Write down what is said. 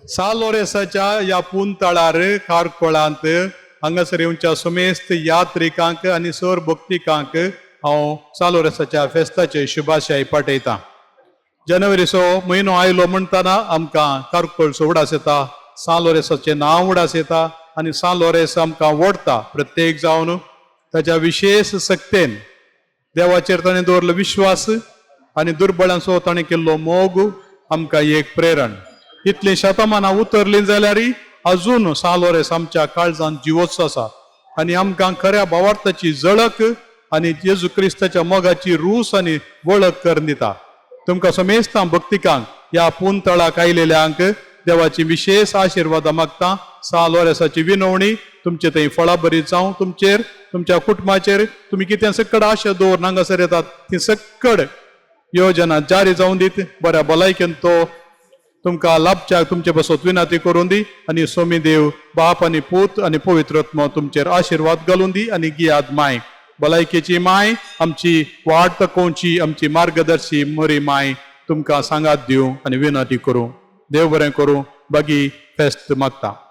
सालोरेसाच्या या पुंतळार कारकोळांत हांगासर येवच्या समेस्त यात्रिकांक आनी सर भक्तिकांक हांव सालोरेसाच्या फेस्ताचे शुभाशय पाठयतां. जानेवारीचो म्हयनो आयलो म्हणटना आमकां कारकोळ उडास येता, सालोरेसाचें नांव उडास येता आनी सालोरेस आमकां वडता. प्रत्येक जावन ताच्या विशेष सक्तेन देवाचेर ताणें दवरलो विश्वास आनी दुर्बळांचो ताणें केल्लो मोग आमकां एक प्रेरण. इतली शतमानां उतरली जाल्यारय अजून सालोरेस आमच्या काळजांत जिवोच आसा आनी आमकां खऱ्या भावार्थाची जळक आनी जेजू क्रिस्ताच्या मोगाची रूस आनी वळख करून दिता. तुमकां समेस्तां भक्तिकांक ह्या पुंतळाक आयलेल्यांक देवाची विशेष आशिर्वाद मागता. सालोरेसाची विनवणी तुमचे थंय फळां बरी जावं तुमचेर, तुमच्या कुटुंबाचेर. तुम्ही कितें सकड आशा दवरून हांगासर येतात ती सकड योजना जारी जावं दीत. बऱ्या भलायकेन तो तुमकां लाभच्याक तुमचे बसत विनंती करून दी आनी सोमी देव बाप आनी पूत आनी पवित्र आत्मा तुमचेर आशिर्वाद घालून दी आनी गियाद माय भलायकेची माय आमची वाट तकोवची आमची मार्गदर्शी मरी माय तुमकां सांगात दिवं आनी विनंती करूं. देव बरें करूं. बागी फेस्त मागता.